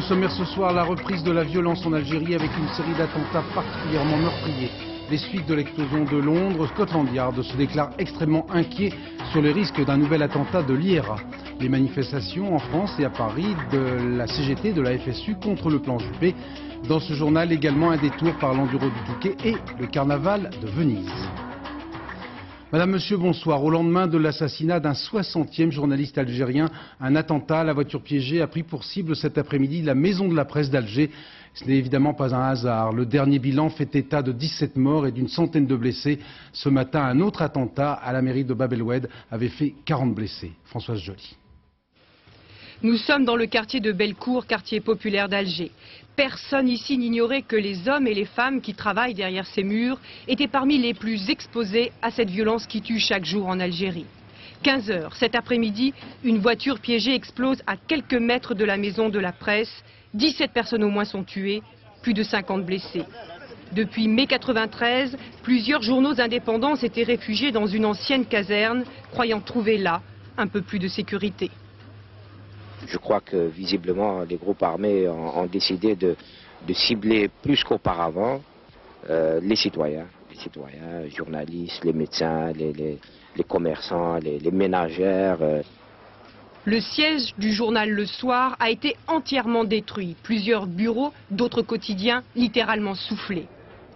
sommaire ce soir, la reprise de la violence en Algérie avec une série d'attentats particulièrement meurtriers. Les suites de l'explosion de Londres, Scotland Yard se déclare extrêmement inquiet sur les risques d'un nouvel attentat de l'IRA. Les manifestations en France et à Paris de la CGT, de la FSU contre le plan Juppé. Dans ce journal également un détour par l'enduro du Touquet et le carnaval de Venise. Madame, Monsieur, bonsoir. Au lendemain de l'assassinat d'un 60e journaliste algérien, un attentat à la voiture piégée a pris pour cible cet après-midi la maison de la presse d'Alger. Ce n'est évidemment pas un hasard. Le dernier bilan fait état de 17 morts et d'une centaine de blessés. Ce matin, un autre attentat à la mairie de Bab el-Oued avait fait 40 blessés. Françoise Joly. Nous sommes dans le quartier de Bellecour, quartier populaire d'Alger. Personne ici n'ignorait que les hommes et les femmes qui travaillent derrière ces murs étaient parmi les plus exposés à cette violence qui tue chaque jour en Algérie. 15 heures, cet après-midi, une voiture piégée explose à quelques mètres de la maison de la presse. 17 personnes au moins sont tuées, plus de 50 blessés. Depuis mai 93, plusieurs journaux indépendants s'étaient réfugiés dans une ancienne caserne, croyant trouver là un peu plus de sécurité. Je crois que visiblement les groupes armés ont décidé de cibler plus qu'auparavant les citoyens, journalistes, les médecins, les commerçants, les ménagères. Le siège du journal Le Soir a été entièrement détruit. Plusieurs bureaux, d'autres quotidiens littéralement soufflés.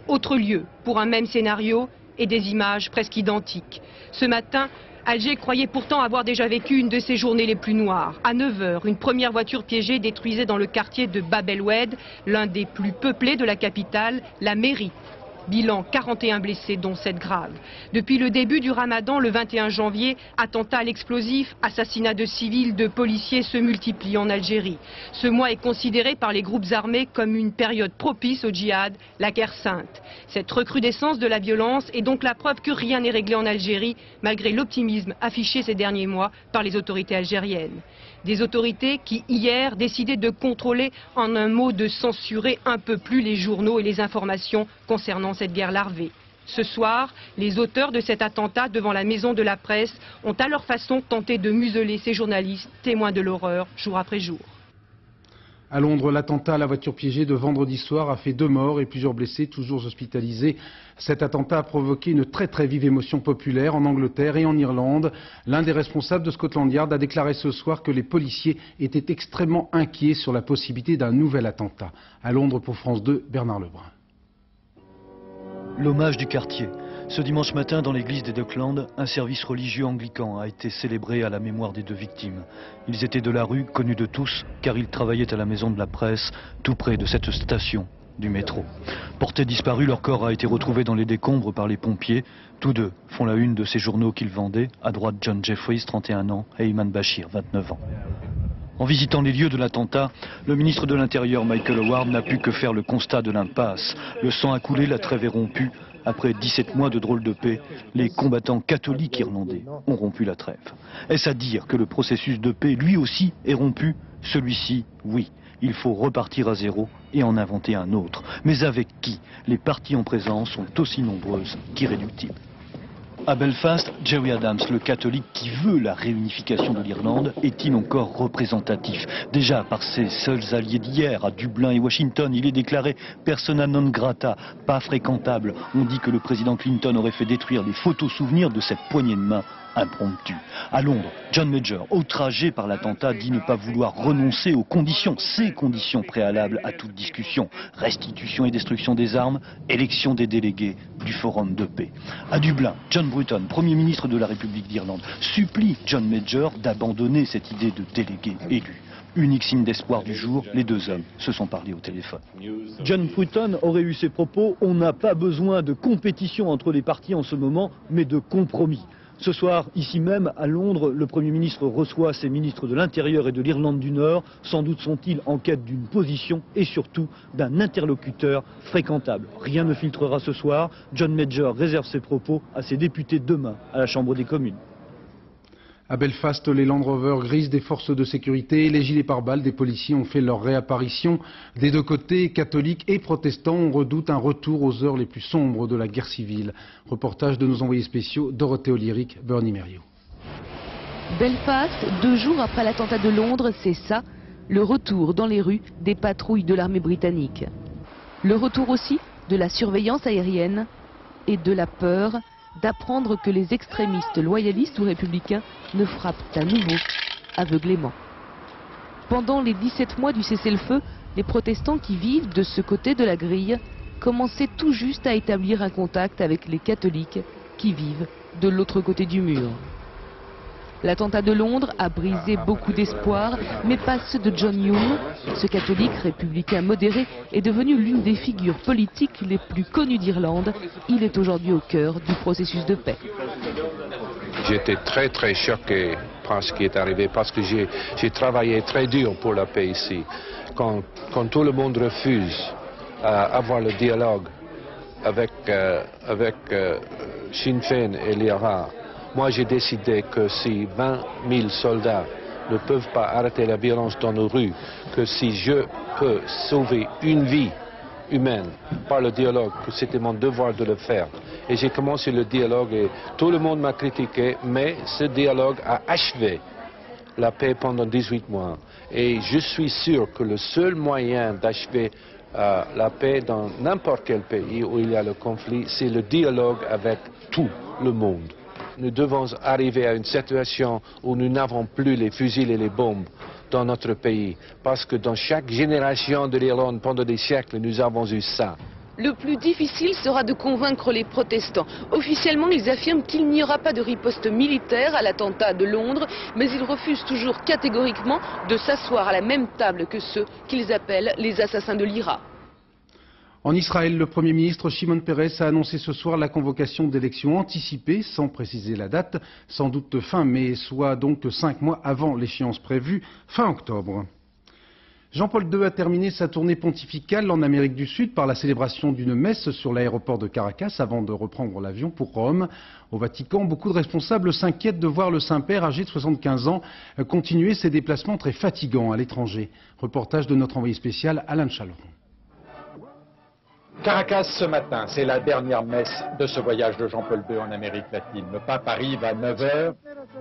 Autre lieu pour un même scénario et des images presque identiques. Ce matin, Alger croyait pourtant avoir déjà vécu une de ses journées les plus noires. À 9 h, une première voiture piégée détruisait dans le quartier de Bab el-Oued, l'un des plus peuplés de la capitale, la mairie. Bilan 41 blessés, dont 7 graves. Depuis le début du ramadan, le 21 janvier, attentats à l'explosif, assassinats de civils, de policiers se multiplient en Algérie. Ce mois est considéré par les groupes armés comme une période propice au djihad, la guerre sainte. Cette recrudescence de la violence est donc la preuve que rien n'est réglé en Algérie, malgré l'optimisme affiché ces derniers mois par les autorités algériennes. Des autorités qui, hier, décidaient de contrôler, en un mot, de censurer un peu plus les journaux et les informations concernant cette guerre larvée. Ce soir, les auteurs de cet attentat devant la maison de la presse ont à leur façon tenté de museler ces journalistes, témoins de l'horreur, jour après jour. À Londres, l'attentat à la voiture piégée de vendredi soir a fait 2 morts et plusieurs blessés, toujours hospitalisés. Cet attentat a provoqué une très vive émotion populaire en Angleterre et en Irlande. L'un des responsables de Scotland Yard a déclaré ce soir que les policiers étaient extrêmement inquiets sur la possibilité d'un nouvel attentat. À Londres, pour France 2, Bernard Lebrun. L'hommage du quartier. Ce dimanche matin, dans l'église des Docklands, un service religieux anglican a été célébré à la mémoire des 2 victimes. Ils étaient de la rue, connus de tous, car ils travaillaient à la maison de la presse, tout près de cette station du métro. Portés disparus, leur corps a été retrouvé dans les décombres par les pompiers. Tous 2 font la une de ces journaux qu'ils vendaient. À droite, John Jeffries, 31 ans, et Ayman Bashir, 29 ans. En visitant les lieux de l'attentat, le ministre de l'Intérieur, Michael Howard, n'a pu que faire le constat de l'impasse. Le sang a coulé, la trêve est rompue. Après 17 mois de drôle de paix, les combattants catholiques irlandais ont rompu la trêve. Est-ce à dire que le processus de paix, lui aussi, est rompu? Celui-ci, oui. Il faut repartir à zéro et en inventer un autre. Mais avec qui? Les parties en présence sont aussi nombreuses qu'irréductibles. À Belfast, Gerry Adams, le catholique qui veut la réunification de l'Irlande, est-il encore représentatif? Déjà par ses seuls alliés d'hier, à Dublin et Washington, il est déclaré persona non grata, pas fréquentable. On dit que le président Clinton aurait fait détruire les photos souvenirs de cette poignée de main impromptue. À Londres, John Major, outragé par l'attentat, dit ne pas vouloir renoncer aux conditions, ces conditions préalables à toute discussion. Restitution et destruction des armes, élection des délégués du Forum de paix. À Dublin, John Bruton, Premier ministre de la République d'Irlande, supplie John Major d'abandonner cette idée de délégué élu. Unique signe d'espoir du jour, les 2 hommes se sont parlé au téléphone. John Bruton aurait eu ces propos: on n'a pas besoin de compétition entre les partis en ce moment, mais de compromis. Ce soir, ici même, à Londres, le Premier ministre reçoit ses ministres de l'Intérieur et de l'Irlande du Nord. Sans doute sont-ils en quête d'une position et surtout d'un interlocuteur fréquentable. Rien ne filtrera ce soir. John Major réserve ses propos à ses députés demain à la Chambre des communes. À Belfast, les Land Rover grises des forces de sécurité et les gilets pare-balles des policiers ont fait leur réapparition. Des 2 côtés, catholiques et protestants, on redoute un retour aux heures les plus sombres de la guerre civile. Reportage de nos envoyés spéciaux, Dorothée Olyric, Bernie Merriot. Belfast, 2 jours après l'attentat de Londres, c'est ça. le retour dans les rues des patrouilles de l'armée britannique. Le retour aussi de la surveillance aérienne et de la peur d'apprendre que les extrémistes loyalistes ou républicains ne frappent à nouveau aveuglément. Pendant les 17 mois du cessez-le-feu, les protestants qui vivent de ce côté de la grille commençaient tout juste à établir un contact avec les catholiques qui vivent de l'autre côté du mur. L'attentat de Londres a brisé beaucoup d'espoirs, mais pas ceux de John Hume. Ce catholique républicain modéré est devenu l'une des figures politiques les plus connues d'Irlande. Il est aujourd'hui au cœur du processus de paix. J'étais très choqué par ce qui est arrivé parce que j'ai travaillé très dur pour la paix ici. Quand tout le monde refuse avoir le dialogue avec Sinn Féin et l'IRA, moi j'ai décidé que si 20 000 soldats ne peuvent pas arrêter la violence dans nos rues, que si je peux sauver une vie humaine par le dialogue, que c'était mon devoir de le faire. Et j'ai commencé le dialogue et tout le monde m'a critiqué, mais ce dialogue a achevé la paix pendant 18 mois. Et je suis sûr que le seul moyen d'achever la paix dans n'importe quel pays où il y a le conflit, c'est le dialogue avec tout le monde. Nous devons arriver à une situation où nous n'avons plus les fusils et les bombes dans notre pays. Parce que dans chaque génération de l'Irlande, pendant des siècles, nous avons eu ça. Le plus difficile sera de convaincre les protestants. Officiellement, ils affirment qu'il n'y aura pas de riposte militaire à l'attentat de Londres, mais ils refusent toujours catégoriquement de s'asseoir à la même table que ceux qu'ils appellent les assassins de l'IRA. En Israël, le Premier ministre Shimon Peres a annoncé ce soir la convocation d'élections anticipées, sans préciser la date, sans doute fin mai, soit donc 5 mois avant l'échéance prévue, fin octobre. Jean-Paul II a terminé sa tournée pontificale en Amérique du Sud par la célébration d'une messe sur l'aéroport de Caracas avant de reprendre l'avion pour Rome. Au Vatican, beaucoup de responsables s'inquiètent de voir le Saint-Père, âgé de 75 ans, continuer ses déplacements très fatigants à l'étranger. Reportage de notre envoyé spécial Alain Chalron. Caracas ce matin, c'est la dernière messe de ce voyage de Jean-Paul II en Amérique latine. Le pape arrive à 9 h,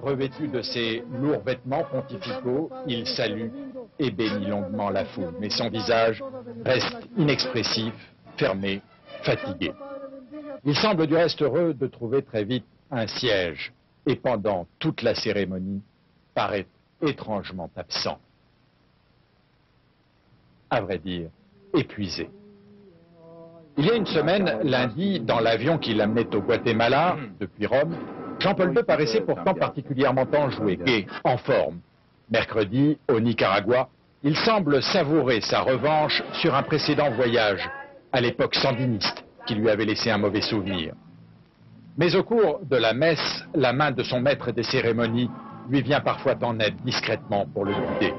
revêtu de ses lourds vêtements pontificaux, il salue et bénit longuement la foule. Mais son visage reste inexpressif, fermé, fatigué. Il semble du reste heureux de trouver très vite un siège et pendant toute la cérémonie paraît étrangement absent. À vrai dire, épuisé. Il y a une semaine, lundi, dans l'avion qui l'amenait au Guatemala, depuis Rome, Jean-Paul II paraissait pourtant particulièrement enjoué, gai, en forme. Mercredi, au Nicaragua, il semble savourer sa revanche sur un précédent voyage, à l'époque sandiniste, qui lui avait laissé un mauvais souvenir. Mais au cours de la messe, la main de son maître des cérémonies lui vient parfois en aide discrètement pour le guider.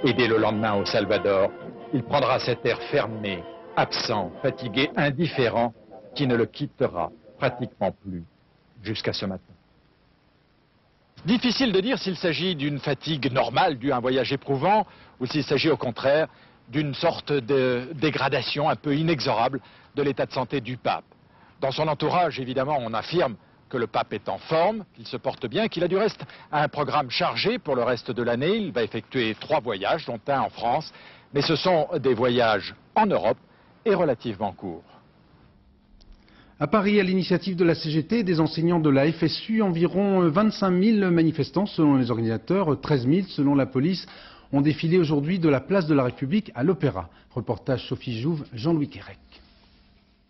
Et dès le lendemain au Salvador, il prendra cet air fermé, absent, fatigué, indifférent, qui ne le quittera pratiquement plus jusqu'à ce matin. Difficile de dire s'il s'agit d'une fatigue normale due à un voyage éprouvant ou s'il s'agit au contraire d'une sorte de dégradation un peu inexorable de l'état de santé du pape. Dans son entourage, évidemment, on affirme que le pape est en forme, qu'il se porte bien, qu'il a du reste un programme chargé pour le reste de l'année. Il va effectuer 3 voyages, dont un en France, mais ce sont des voyages en Europe et relativement court. À Paris, à l'initiative de la CGT et des enseignants de la FSU, environ 25 000 manifestants selon les organisateurs, 13 000 selon la police, ont défilé aujourd'hui de la place de la République à l'Opéra. Reportage Sophie Jouve, Jean-Louis Quérec.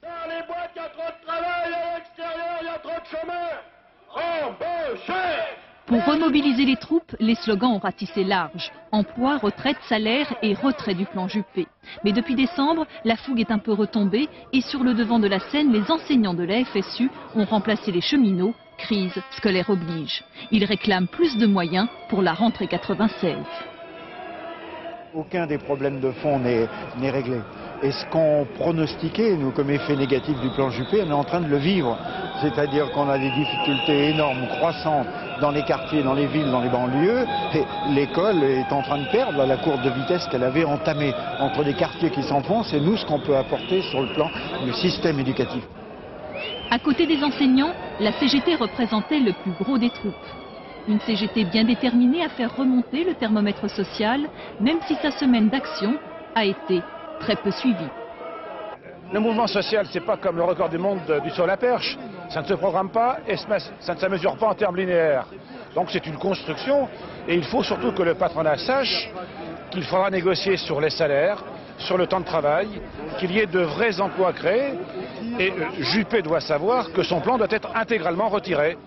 Dans les boîtes, il y a trop de travail, à l'extérieur, il y a trop de chômeurs. Embauchez! Pour remobiliser les troupes, les slogans ont ratissé large. Emploi, retraite, salaire et retrait du plan Juppé. Mais depuis décembre, la fougue est un peu retombée et sur le devant de la scène, les enseignants de la FSU ont remplacé les cheminots. Crise scolaire oblige. Ils réclament plus de moyens pour la rentrée 96. Aucun des problèmes de fond n'est réglé. Et ce qu'on pronostiquait, nous, comme effet négatif du plan Juppé, on est en train de le vivre. C'est-à-dire qu'on a des difficultés énormes, croissantes, dans les quartiers, dans les villes, dans les banlieues. Et l'école est en train de perdre la courbe de vitesse qu'elle avait entamée entre les quartiers qui s'enfoncent et nous, ce qu'on peut apporter sur le plan du système éducatif. À côté des enseignants, la CGT représentait le plus gros des troupes. Une CGT bien déterminée à faire remonter le thermomètre social, même si sa semaine d'action a été très peu suivie. Le mouvement social, c'est pas comme le record du monde du saut à la perche. Ça ne se programme pas et ça ne se mesure pas en termes linéaires. Donc c'est une construction et il faut surtout que le patronat sache qu'il faudra négocier sur les salaires, sur le temps de travail, qu'il y ait de vrais emplois créés. Et Juppé doit savoir que son plan doit être intégralement retiré.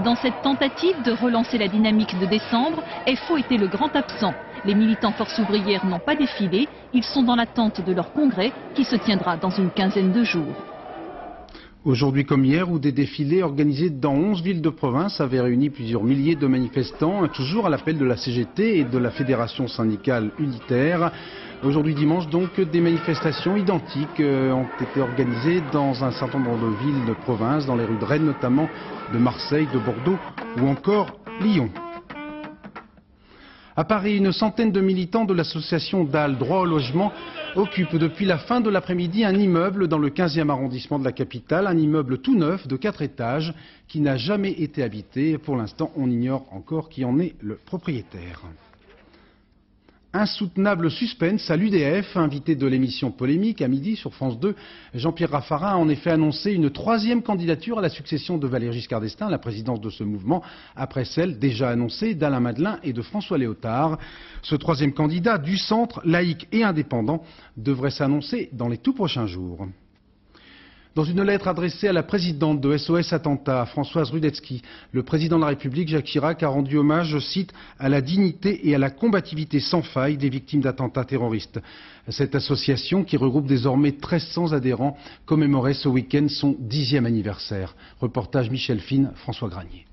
Dans cette tentative de relancer la dynamique de décembre, FO était le grand absent. Les militants Force ouvrière n'ont pas défilé, ils sont dans l'attente de leur congrès qui se tiendra dans une quinzaine de jours. Aujourd'hui comme hier, où des défilés organisés dans 11 villes de province avaient réuni plusieurs milliers de manifestants, toujours à l'appel de la CGT et de la Fédération syndicale unitaire. Aujourd'hui dimanche, donc, des manifestations identiques ont été organisées dans un certain nombre de villes de province, dans les rues de Rennes notamment, de Marseille, de Bordeaux ou encore Lyon. À Paris, une centaine de militants de l'association DAL, Droit au logement, occupent depuis la fin de l'après-midi un immeuble dans le 15e arrondissement de la capitale, un immeuble tout neuf de 4 étages qui n'a jamais été habité. Pour l'instant, on ignore encore qui en est le propriétaire. Insoutenable suspense à l'UDF, invité de l'émission Polémique à midi sur France 2. Jean-Pierre Raffarin a en effet annoncé une 3e candidature à la succession de Valéry Giscard d'Estaing à la présidence de ce mouvement, après celle déjà annoncée d'Alain Madelin et de François Léotard. Ce 3e candidat du centre, laïque et indépendant, devrait s'annoncer dans les tout prochains jours. Dans une lettre adressée à la présidente de SOS Attentat, Françoise Rudetsky, le président de la République, Jacques Chirac, a rendu hommage, je cite, à la dignité et à la combativité sans faille des victimes d'attentats terroristes. Cette association, qui regroupe désormais 1300 adhérents, commémorait ce week-end son 10e anniversaire. Reportage Michel Fine, François Granier.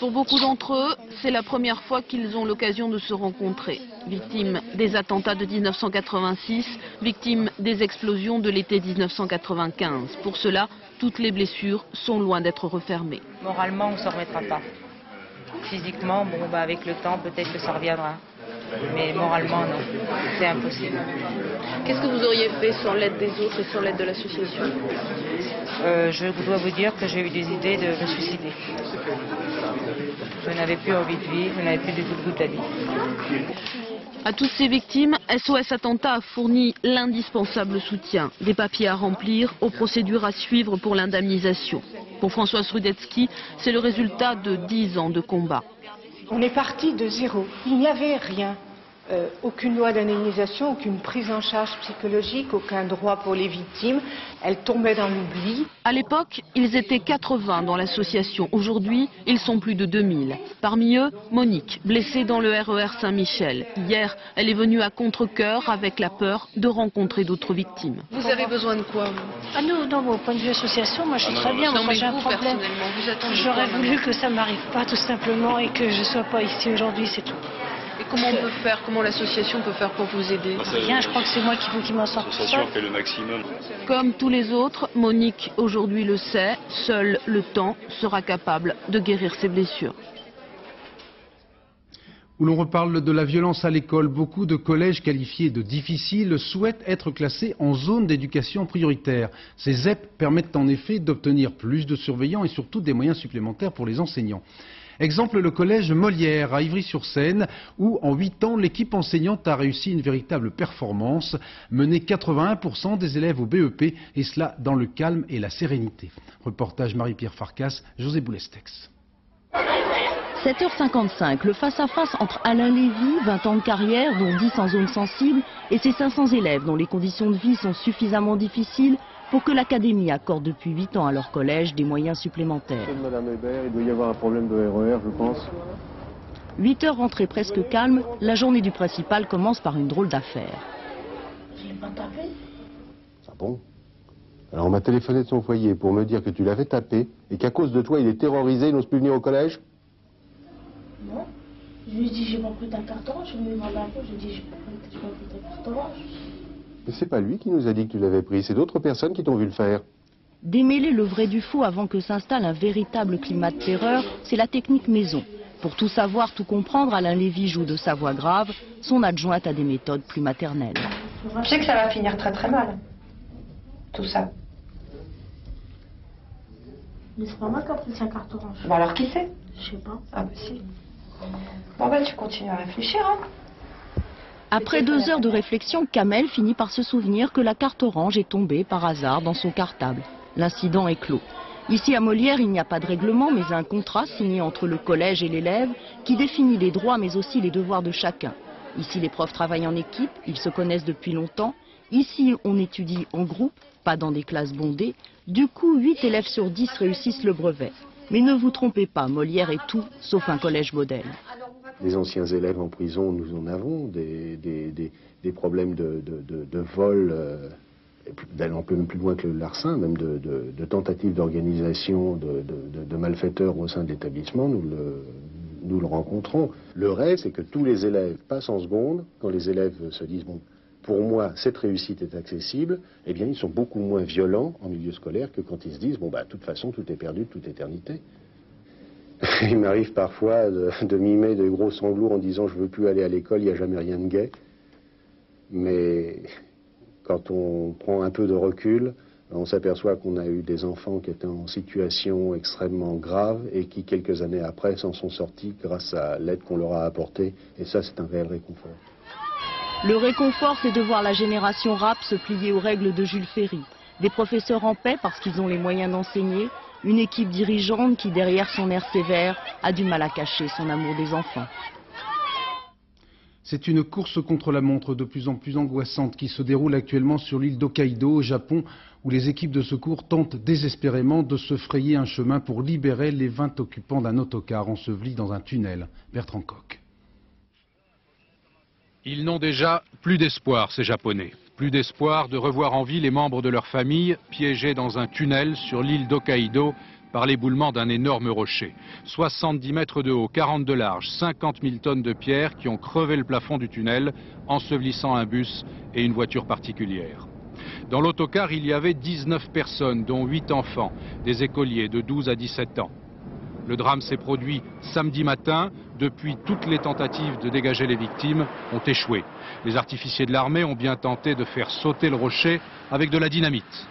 Pour beaucoup d'entre eux, c'est la première fois qu'ils ont l'occasion de se rencontrer. Victimes des attentats de 1986, victimes des explosions de l'été 1995. Pour cela, toutes les blessures sont loin d'être refermées. Moralement, on ne s'en remettra pas. Physiquement, bon, avec le temps, peut-être que ça reviendra. Mais moralement, non. C'est impossible. Qu'est-ce que vous auriez fait sans l'aide des autres et sans l'aide de l'association ? Je dois vous dire que j'ai eu des idées de me suicider. Je n'avais plus envie de vivre, je n'avais plus du tout le goût de la vie. À toutes ces victimes, SOS Attentat a fourni l'indispensable soutien. Des papiers à remplir, aux procédures à suivre pour l'indemnisation. Pour Françoise Rudetsky, c'est le résultat de 10 ans de combat. On est parti de zéro. Il n'y avait rien. Aucune loi d'indemnisation, aucune prise en charge psychologique, aucun droit pour les victimes. Elles tombaient dans l'oubli. À l'époque, ils étaient 80 dans l'association. Aujourd'hui, ils sont plus de 2000. Parmi eux, Monique, blessée dans le RER Saint-Michel. Hier, elle est venue à contre-cœur avec la peur de rencontrer d'autres victimes. Vous avez besoin de quoi, vous ? Nous, dans mon point de vue association, moi je suis très bien. Moi j'ai un problème. J'aurais voulu que ça ne m'arrive pas tout simplement et que je ne sois pas ici aujourd'hui, c'est tout. Et comment on peut faire, comment l'association peut faire pour vous aider ? Rien, je crois que c'est moi qui faut qu'il m'en sorte. L'association fait le maximum. Comme tous les autres, Monique aujourd'hui le sait, seul le temps sera capable de guérir ses blessures. Où l'on reparle de la violence à l'école, beaucoup de collèges qualifiés de difficiles souhaitent être classés en zone d'éducation prioritaire. Ces ZEP permettent en effet d'obtenir plus de surveillants et surtout des moyens supplémentaires pour les enseignants. Exemple, le collège Molière à Ivry-sur-Seine, où en 8 ans, l'équipe enseignante a réussi une véritable performance, mené 81% des élèves au BEP, et cela dans le calme et la sérénité. Reportage Marie-Pierre Farkas, José Boulestex. 7h55, le face-à-face entre Alain Lévy, 20 ans de carrière, dont 10 en zone sensible, et ses 500 élèves dont les conditions de vie sont suffisamment difficiles pour que l'Académie accorde depuis 8 ans à leur collège des moyens supplémentaires. Madame Hébert, il doit y avoir un problème de RER, je pense. 8 heures rentrées presque calmes, la journée du principal commence par une drôle d'affaire. Je l'ai pas tapé. Ah bon? Alors on m'a téléphoné de son foyer pour me dire que tu l'avais tapé et qu'à cause de toi il est terrorisé, il n'ose plus venir au collège? Non. Je lui ai dit j'ai pas pris ta carte orange, je lui ai demandé un peu, je lui ai dit j'ai pas pris ta carte orange. Mais c'est pas lui qui nous a dit que tu l'avais pris, c'est d'autres personnes qui t'ont vu le faire. Démêler le vrai du faux avant que s'installe un véritable climat de terreur, c'est la technique maison. Pour tout savoir, tout comprendre, Alain Lévy joue de sa voix grave, son adjointe a des méthodes plus maternelles. Je sais que ça va finir très très mal, tout ça. Mais c'est pas moi qui ai pris sa carte orange. Bon alors qui c'est? Je sais pas. Ah bah si. Bon bah tu continues à réfléchir, hein. Après 2 heures de réflexion, Kamel finit par se souvenir que la carte orange est tombée par hasard dans son cartable. L'incident est clos. Ici à Molière, il n'y a pas de règlement, mais un contrat signé entre le collège et l'élève qui définit les droits mais aussi les devoirs de chacun. Ici, les profs travaillent en équipe, ils se connaissent depuis longtemps. Ici, on étudie en groupe, pas dans des classes bondées. Du coup, 8 élèves sur 10 réussissent le brevet. Mais ne vous trompez pas, Molière est tout sauf un collège modèle. Les anciens élèves en prison, nous en avons, des problèmes de vol, d'aller un peu plus loin que le larcin, même de tentatives d'organisation de malfaiteurs au sein de l'établissement, nous le rencontrons. Le reste, c'est que tous les élèves passent en seconde, quand les élèves se disent, bon, pour moi, cette réussite est accessible, eh bien, ils sont beaucoup moins violents en milieu scolaire que quand ils se disent, bon, bah, de toute façon, tout est perdu de toute éternité. Il m'arrive parfois de mimer de gros sanglots en disant, je veux plus aller à l'école, il n'y a jamais rien de gai. Mais quand on prend un peu de recul, on s'aperçoit qu'on a eu des enfants qui étaient en situation extrêmement grave et qui, quelques années après, s'en sont sortis grâce à l'aide qu'on leur a apportée. Et ça, c'est un réel réconfort. Le réconfort, c'est de voir la génération rap se plier aux règles de Jules Ferry. Des professeurs en paix parce qu'ils ont les moyens d'enseigner. Une équipe dirigeante qui, derrière son air sévère, a du mal à cacher son amour des enfants. C'est une course contre la montre de plus en plus angoissante qui se déroule actuellement sur l'île d'Hokkaido au Japon, où les équipes de secours tentent désespérément de se frayer un chemin pour libérer les 20 occupants d'un autocar enseveli dans un tunnel. Bertrand Coq. Ils n'ont déjà plus d'espoir, ces Japonais. Plus d'espoir de revoir en vie les membres de leur famille piégés dans un tunnel sur l'île d'Hokkaido par l'éboulement d'un énorme rocher. 70 mètres de haut, 40 de large, 50 000 tonnes de pierres qui ont crevé le plafond du tunnel, ensevelissant un bus et une voiture particulière. Dans l'autocar, il y avait 19 personnes, dont 8 enfants, des écoliers de 12 à 17 ans. Le drame s'est produit samedi matin. Depuis, toutes les tentatives de dégager les victimes ont échoué. Les artificiers de l'armée ont bien tenté de faire sauter le rocher avec de la dynamite.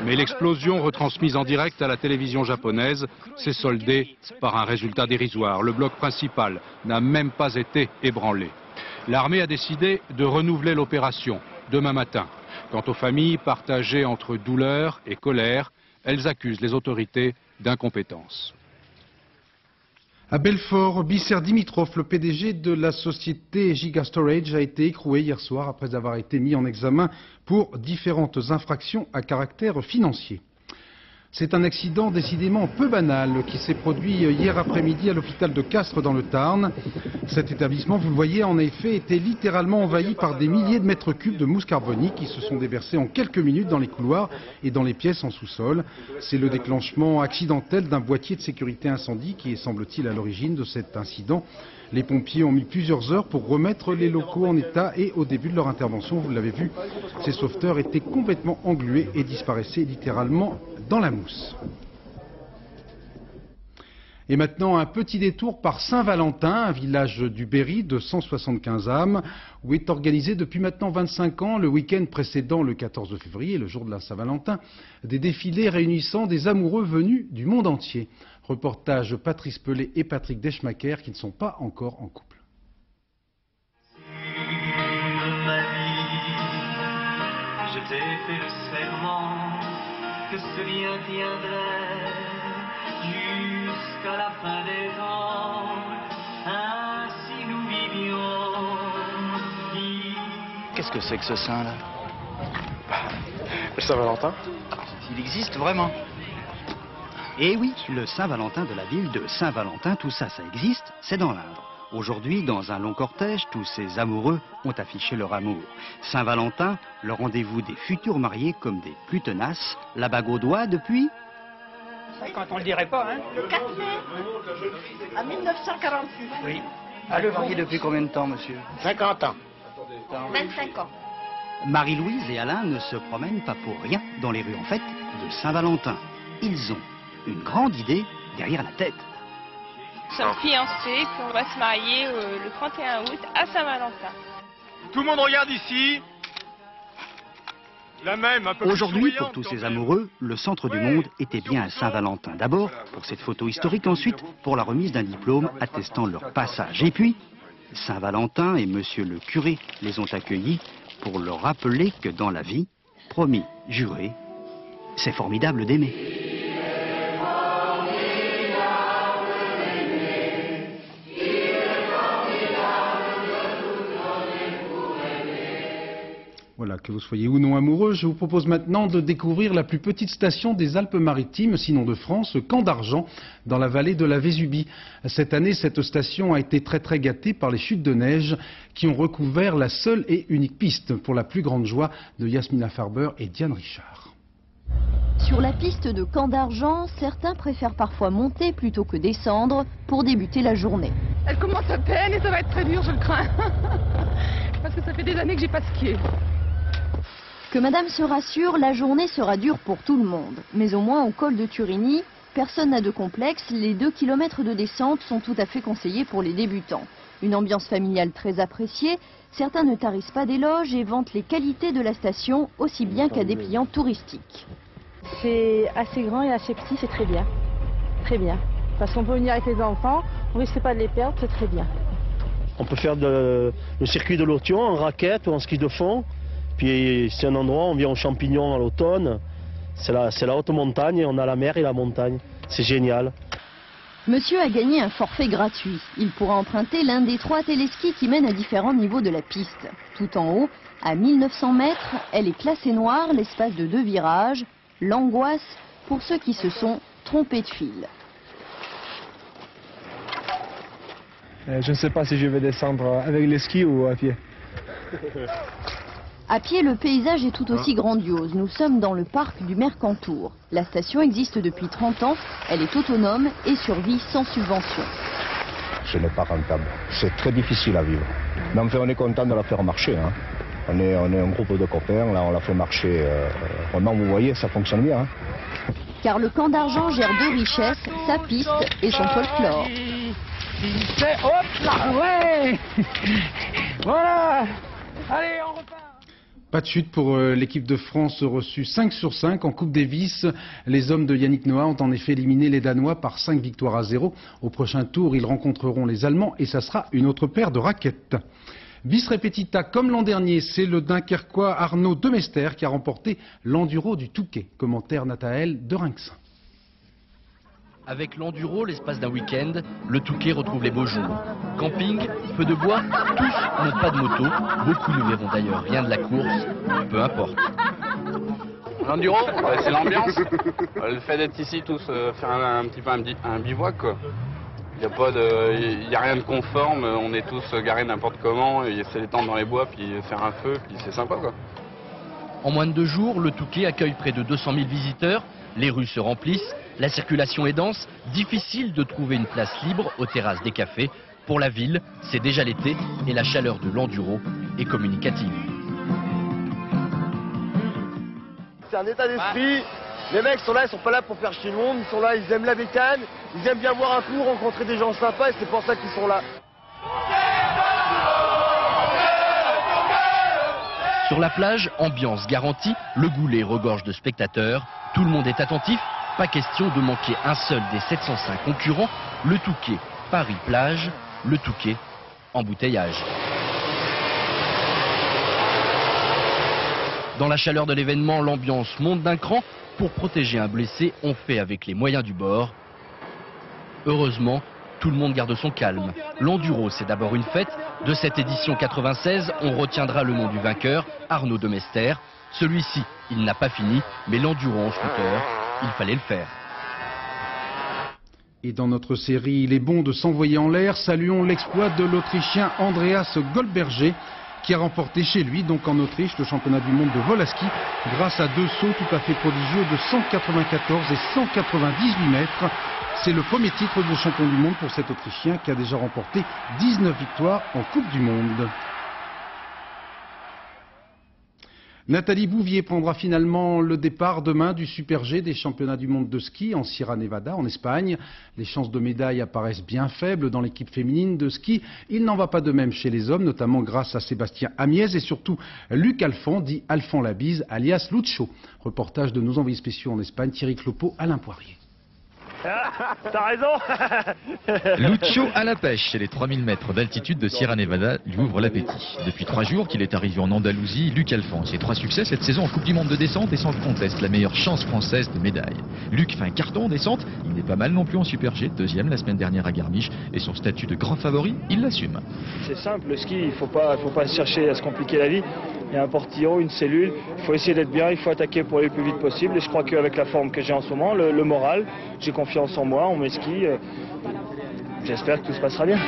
Mais l'explosion retransmise en direct à la télévision japonaise s'est soldée par un résultat dérisoire. Le bloc principal n'a même pas été ébranlé. L'armée a décidé de renouveler l'opération demain matin. Quant aux familles partagées entre douleur et colère, elles accusent les autorités d'incompétence. À Belfort, Bisser Dimitrov, le PDG de la société Giga Storage, a été écroué hier soir après avoir été mis en examen pour différentes infractions à caractère financier. C'est un accident décidément peu banal qui s'est produit hier après-midi à l'hôpital de Castres dans le Tarn. Cet établissement, vous le voyez, en effet, était littéralement envahi par des milliers de mètres cubes de mousse carbonique qui se sont déversés en quelques minutes dans les couloirs et dans les pièces en sous-sol. C'est le déclenchement accidentel d'un boîtier de sécurité incendie qui est, semble-t-il, à l'origine de cet incident. Les pompiers ont mis plusieurs heures pour remettre les locaux en état et au début de leur intervention, vous l'avez vu, ces sauveteurs étaient complètement englués et disparaissaient littéralement dans la mousse. Et maintenant, un petit détour par Saint-Valentin, un village du Berry de 175 âmes, où est organisé depuis maintenant 25 ans, le week-end précédent le 14 février, le jour de la Saint-Valentin, des défilés réunissant des amoureux venus du monde entier. Reportage Patrice Pelé et Patrick Deschmaker qui ne sont pas encore en couple. Je t'ai fait le serment que ce lien tiendrait jusqu'à la fin des temps. Ainsi nous vivions. Qu'est-ce que c'est que ce saint là? Le Saint-Valentin? Il existe vraiment? Eh oui, le Saint-Valentin de la ville de Saint-Valentin, tout ça, ça existe, c'est dans l'Indre. Aujourd'hui, dans un long cortège, tous ces amoureux ont affiché leur amour. Saint-Valentin, le rendez-vous des futurs mariés comme des plus tenaces, la bague au doigt depuis... Quand on le dirait pas, hein. Le 4 mai, à 1948. Oui. Ah, le marié depuis combien de temps, monsieur? 50 ans. 25 ans. Marie-Louise et Alain ne se promènent pas pour rien dans les rues en fête de Saint-Valentin. Ils ont une grande idée derrière la tête. Nous sommes fiancés, puis on va se marier le 31 août à Saint-Valentin. Tout le monde regarde ici. Aujourd'hui, pour tous ces amoureux, le centre du monde était bien à Saint-Valentin. D'abord, pour cette photo historique, ensuite, pour la remise d'un diplôme attestant leur passage. Et puis, Saint-Valentin et monsieur le curé les ont accueillis pour leur rappeler que dans la vie, promis, juré, c'est formidable d'aimer. Voilà, que vous soyez ou non amoureux, je vous propose maintenant de découvrir la plus petite station des Alpes-Maritimes, sinon de France, Camp d'Argent, dans la vallée de la Vésubie. Cette année, cette station a été très gâtée par les chutes de neige qui ont recouvert la seule et unique piste, pour la plus grande joie de Yasmina Farber et Diane Richard. Sur la piste de Camp d'Argent, certains préfèrent parfois monter plutôt que descendre pour débuter la journée. Elle commence à peine et ça va être très dur, je le crains. Parce que ça fait des années que j'ai pas skié. Que madame se rassure, la journée sera dure pour tout le monde. Mais au moins au col de Turini, personne n'a de complexe, les 2 km de descente sont tout à fait conseillés pour les débutants. Une ambiance familiale très appréciée, certains ne tarissent pas d'éloges et vantent les qualités de la station aussi bien qu'à des clients touristiques. C'est assez grand et assez petit, c'est très bien. Très bien. Parce qu'on peut venir avec les enfants, on risque pas de les perdre, c'est très bien. On peut faire le circuit de l'Othion en raquette ou en ski de fond. Puis c'est un endroit, on vient aux champignons à l'automne, c'est la haute montagne et on a la mer et la montagne. C'est génial. Monsieur a gagné un forfait gratuit. Il pourra emprunter l'un des 3 téléskis qui mènent à différents niveaux de la piste. Tout en haut, à 1900 mètres, elle est classée noire, l'espace de 2 virages. L'angoisse pour ceux qui se sont trompés de fil. Je ne sais pas si je vais descendre avec les skis ou à pied. À pied, le paysage est tout aussi grandiose. Nous sommes dans le parc du Mercantour. La station existe depuis 30 ans. Elle est autonome et survit sans subvention. Ce n'est pas rentable. C'est très difficile à vivre. Mais enfin, on est content de la faire marcher. Hein. On est un groupe de copains. Là, on la fait marcher. Vraiment, vous voyez, ça fonctionne bien. Hein. Car le Camp d'Argent gère 2 richesses, sa piste et son folklore. Hop là, ouais. Voilà. Allez, on repart. Pas de chute pour l'équipe de France reçue 5 sur 5 en Coupe Davis. Les hommes de Yannick Noah ont en effet éliminé les Danois par 5 victoires à 0. Au prochain tour, ils rencontreront les Allemands et ça sera une autre paire de raquettes. Bis repetita, comme l'an dernier, c'est le Dunkerquois Arnaud Demester qui a remporté l'enduro du Touquet. Commentaire Nathaël de Rinxin. Avec l'enduro, l'espace d'un week-end, le Touquet retrouve les beaux jours. Camping, feu de bois, tous n'ont pas de moto. Beaucoup ne verront d'ailleurs rien de la course, peu importe. L'enduro, c'est l'ambiance. Le fait d'être ici, tous faire un petit peu un bivouac, quoi. Il n'y a rien de conforme, on est tous garés n'importe comment, et c'est détendre dans les bois, puis faire un feu, puis c'est sympa, quoi. En moins de 2 jours, le Touquet accueille près de 200 000 visiteurs. Les rues se remplissent, la circulation est dense, difficile de trouver une place libre aux terrasses des cafés. Pour la ville, c'est déjà l'été et la chaleur de l'enduro est communicative. C'est un état d'esprit. Les mecs sont là, ils sont pas là pour faire chier le monde, ils sont là, ils aiment la bécane, ils aiment bien boire un coup, rencontrer des gens sympas et c'est pour ça qu'ils sont là. Sur la plage, ambiance garantie, le goulet regorge de spectateurs. Tout le monde est attentif, pas question de manquer un seul des 705 concurrents. Le Touquet, Paris-Plage, le Touquet, embouteillage. Dans la chaleur de l'événement, l'ambiance monte d'un cran. Pour protéger un blessé, on fait avec les moyens du bord. Heureusement, tout le monde garde son calme. L'enduro, c'est d'abord une fête. De cette édition 96, on retiendra le nom du vainqueur, Arnaud Demester. Celui-ci, il n'a pas fini, mais l'enduro en scooter, il fallait le faire. Et dans notre série, il est bon de s'envoyer en l'air. Saluons l'exploit de l'Autrichien Andreas Goldberger, qui a remporté chez lui, donc en Autriche, le championnat du monde de vol à ski, grâce à 2 sauts tout à fait prodigieux de 194 et 198 mètres. C'est le premier titre de champion du monde pour cet Autrichien qui a déjà remporté 19 victoires en Coupe du Monde. Nathalie Bouvier prendra finalement le départ demain du Super G des championnats du monde de ski en Sierra Nevada, en Espagne. Les chances de médaille apparaissent bien faibles dans l'équipe féminine de ski. Il n'en va pas de même chez les hommes, notamment grâce à Sébastien Amiez et surtout Luc Alphand, dit Alphand Labise, alias Lucho. Reportage de nos envoyés spéciaux en Espagne, Thierry Clopeau, Alain Poirier. T'as raison. Lucho à la pêche chez les 3000 mètres d'altitude de Sierra Nevada lui ouvre l'appétit. Depuis 3 jours qu'il est arrivé en Andalousie, Luc Alphand, ses 3 succès cette saison en Coupe du Monde de descente et sans conteste la meilleure chance française de médaille. Luc fait un carton en descente, il n'est pas mal non plus en Super G, deuxième la semaine dernière à Garmisch et son statut de grand favori, il l'assume. C'est simple, le ski, il faut pas chercher à se compliquer la vie. Il y a un portillon, une cellule, il faut essayer d'être bien, il faut attaquer pour aller le plus vite possible. Et je crois qu'avec la forme que j'ai en ce moment, le moral, j'ai confiance en moi, en mes skis. J'espère que tout se passera bien.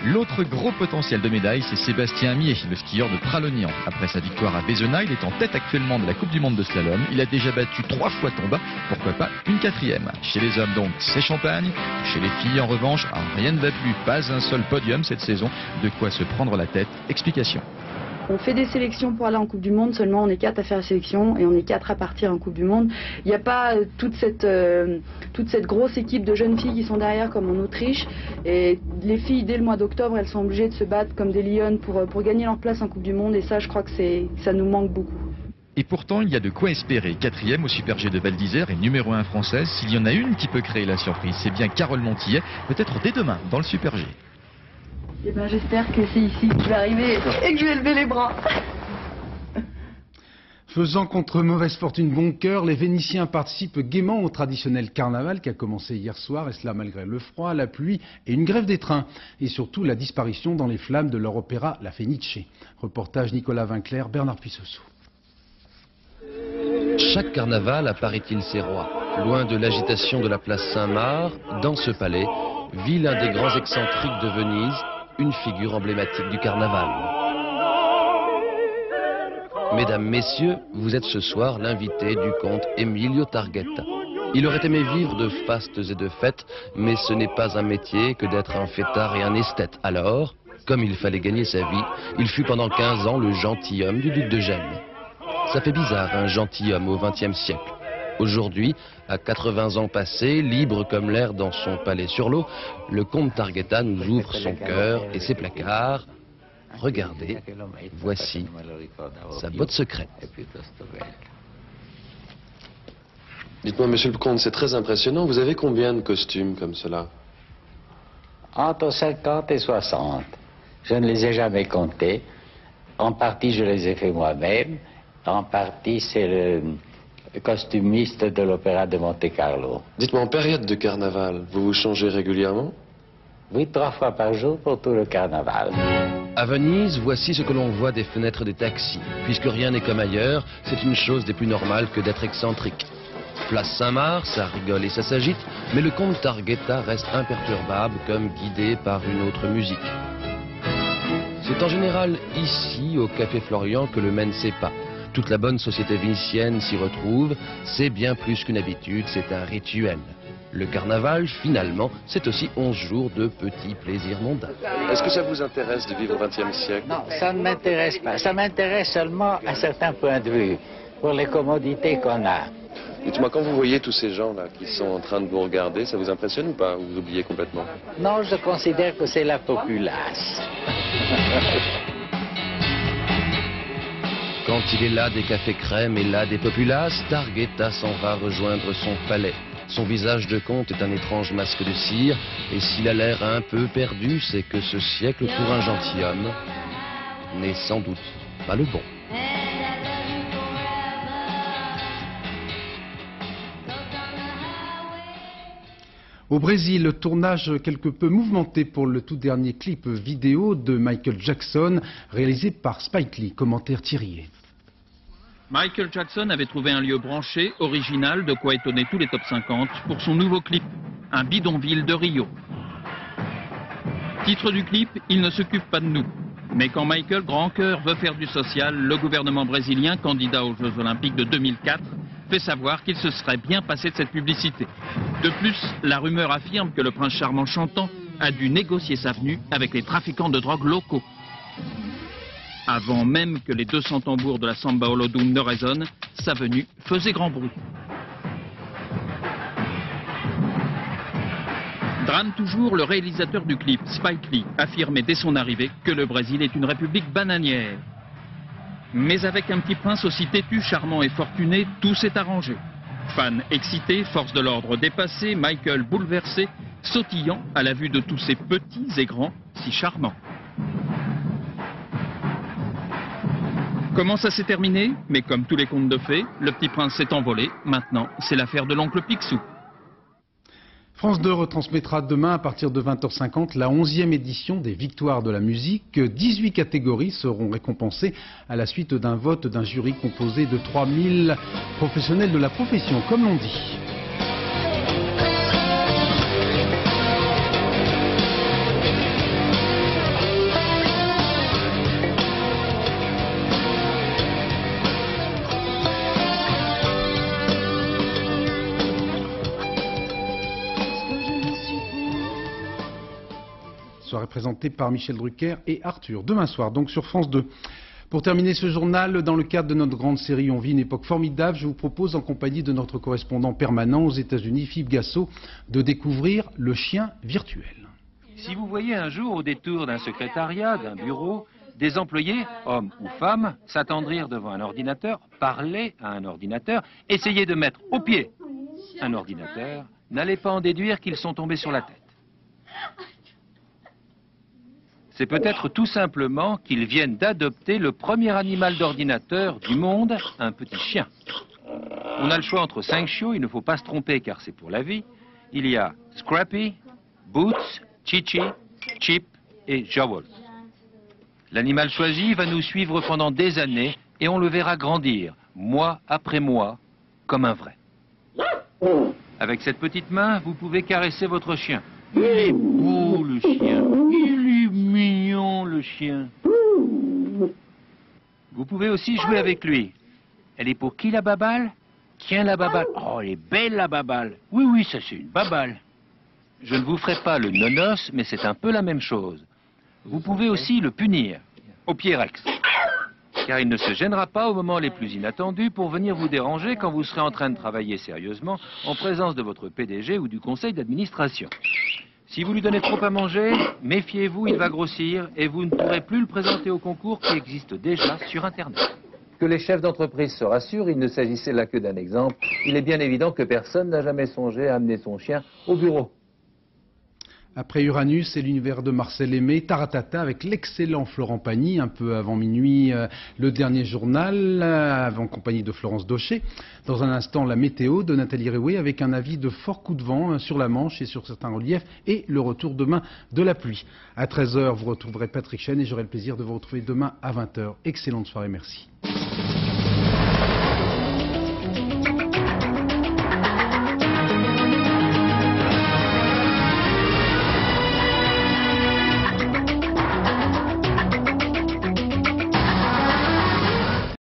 L'autre gros potentiel de médaille, c'est Sébastien Amiez, le skieur de Pralognan. Après sa victoire à Bézena, il est en tête actuellement de la Coupe du Monde de slalom. Il a déjà battu 3 fois Tomba, pourquoi pas une 4e. Chez les hommes donc, c'est champagne. Chez les filles en revanche, rien ne va plus, pas un seul podium cette saison. De quoi se prendre la tête. Explication. On fait des sélections pour aller en Coupe du Monde, seulement on est 4 à faire la sélection et on est 4 à partir en Coupe du Monde. Il n'y a pas toute cette grosse équipe de jeunes filles qui sont derrière comme en Autriche. Et les filles, dès le mois d'octobre, elles sont obligées de se battre comme des lionnes pour gagner leur place en Coupe du Monde et ça, je crois que ça nous manque beaucoup. Et pourtant, il y a de quoi espérer. 4e au Super G de Val d'Isère et numéro 1 française. S'il y en a une qui peut créer la surprise, c'est bien Carole Montillet, peut-être dès demain dans le Super G. Eh ben, j'espère que c'est ici que je vais arriver et que je vais lever les bras. Faisant contre mauvaise fortune bon cœur, les Vénitiens participent gaiement au traditionnel carnaval qui a commencé hier soir, et cela malgré le froid, la pluie et une grève des trains. Et surtout la disparition dans les flammes de leur opéra La Fenice. Reportage Nicolas Vinclair, Bernard Puissessou. Chaque carnaval a, paraît-il, ses rois. Loin de l'agitation de la place Saint-Marc, dans ce palais, vit l'un des grands excentriques de Venise, une figure emblématique du carnaval. Mesdames, Messieurs, vous êtes ce soir l'invité du comte Emilio Targhetta. Il aurait aimé vivre de fastes et de fêtes, mais ce n'est pas un métier que d'être un fêtard et un esthète. Alors, comme il fallait gagner sa vie, il fut pendant 15 ans le gentilhomme du duc de Gênes. Ça fait bizarre, un gentilhomme au XXe siècle. Aujourd'hui, à 80 ans passés, libre comme l'air dans son palais sur l'eau, le comte Targhetta nous ouvre son cœur et ses placards. Regardez, voici sa botte secrète. Dites-moi, monsieur le comte, c'est très impressionnant. Vous avez combien de costumes comme cela? Entre 50 et 60. Je ne les ai jamais comptés. En partie, je les ai fait moi-même. En partie, c'est le costumiste de l'Opéra de Monte-Carlo. Dites-moi, en période de carnaval, vous vous changez régulièrement? Oui, 3 fois par jour pour tout le carnaval. À Venise, voici ce que l'on voit des fenêtres des taxis. Puisque rien n'est comme ailleurs, c'est une chose des plus normales que d'être excentrique. Place Saint-Marc, ça rigole et ça s'agite, mais le comte Targhetta reste imperturbable comme guidé par une autre musique. C'est en général ici, au Café Florian, que le mène ses pas. Toute la bonne société vénitienne s'y retrouve, c'est bien plus qu'une habitude, c'est un rituel. Le carnaval, finalement, c'est aussi 11 jours de petits plaisirs mondains. Est-ce que ça vous intéresse de vivre au XXe siècle? Non, ça ne m'intéresse pas. Ça m'intéresse seulement à certains points de vue, pour les commodités qu'on a. Dites-moi, quand vous voyez tous ces gens-là qui sont en train de vous regarder, ça vous impressionne ou pas? Ou vous oubliez complètement? Non, je considère que c'est la populace. Quand il est là des cafés crème et là des populaces, Targhetta s'en va rejoindre son palais. Son visage de comte est un étrange masque de cire, et s'il a l'air un peu perdu, c'est que ce siècle pour un gentilhomme n'est sans doute pas le bon. Au Brésil, le tournage quelque peu mouvementé pour le tout dernier clip vidéo de Michael Jackson, réalisé par Spike Lee. Commentaire Thierry. Michael Jackson avait trouvé un lieu branché, original, de quoi étonner tous les top 50 pour son nouveau clip, un bidonville de Rio. Titre du clip, il ne s'occupe pas de nous. Mais quand Michael, grand cœur, veut faire du social, le gouvernement brésilien, candidat aux Jeux Olympiques de 2004, fait savoir qu'il se serait bien passé de cette publicité. De plus, la rumeur affirme que le prince charmant chantant a dû négocier sa venue avec les trafiquants de drogue locaux. Avant même que les 200 tambours de la Samba Olodum ne résonnent, sa venue faisait grand bruit. Dran toujours, le réalisateur du clip, Spike Lee, affirmait dès son arrivée que le Brésil est une république bananière. Mais avec un petit prince aussi têtu, charmant et fortuné, tout s'est arrangé. Fans excités, force de l'ordre dépassée, Michael bouleversé, sautillant à la vue de tous ces petits et grands si charmants. Comment ça s'est terminé? Mais comme tous les contes de fées, le petit prince s'est envolé. Maintenant, c'est l'affaire de l'oncle Picsou. France 2 retransmettra demain à partir de 20h50 la 11e édition des Victoires de la musique. 18 catégories seront récompensées à la suite d'un vote d'un jury composé de 3000 professionnels de la profession, comme l'on dit. Soirée présentée par Michel Drucker et Arthur. Demain soir, donc sur France 2. Pour terminer ce journal, dans le cadre de notre grande série On vit une époque formidable, je vous propose, en compagnie de notre correspondant permanent aux États-Unis, Philippe Gassot, de découvrir le chien virtuel. Si vous voyez un jour au détour d'un secrétariat, d'un bureau, des employés, hommes ou femmes, s'attendrir devant un ordinateur, parler à un ordinateur, essayer de mettre au pied un ordinateur, n'allez pas en déduire qu'ils sont tombés sur la tête. C'est peut-être tout simplement qu'ils viennent d'adopter le premier animal d'ordinateur du monde, un petit chien. On a le choix entre 5 chiots, il ne faut pas se tromper car c'est pour la vie. Il y a Scrappy, Boots, Chichi, Chip et Jowl. L'animal choisi va nous suivre pendant des années et on le verra grandir, mois après mois, comme un vrai. Avec cette petite main, vous pouvez caresser votre chien. Il est beau le chien, il est mignon le chien. Vous pouvez aussi jouer avec lui. Elle est pour qui la baballe? Tiens la baballe. Oh, elle est belle la baballe. Oui, oui, ça c'est une baballe. Je ne vous ferai pas le nonos, mais c'est un peu la même chose. Vous pouvez aussi le punir, au pied Rex. Car il ne se gênera pas au moment les plus inattendus pour venir vous déranger quand vous serez en train de travailler sérieusement en présence de votre PDG ou du conseil d'administration. Si vous lui donnez trop à manger, méfiez-vous, il va grossir et vous ne pourrez plus le présenter au concours qui existe déjà sur Internet. Que les chefs d'entreprise se rassurent, il ne s'agissait là que d'un exemple. Il est bien évident que personne n'a jamais songé à amener son chien au bureau. Après Uranus et l'univers de Marcel Aimé, Taratata avec l'excellent Florent Pagny, un peu avant minuit, le dernier journal, en compagnie de Florence Daucher. Dans un instant, la météo de Nathalie Réoué avec un avis de fort coup de vent sur la Manche et sur certains reliefs et le retour demain de la pluie. À 13h, vous retrouverez Patrick Chen et j'aurai le plaisir de vous retrouver demain à 20h. Excellente soirée, merci.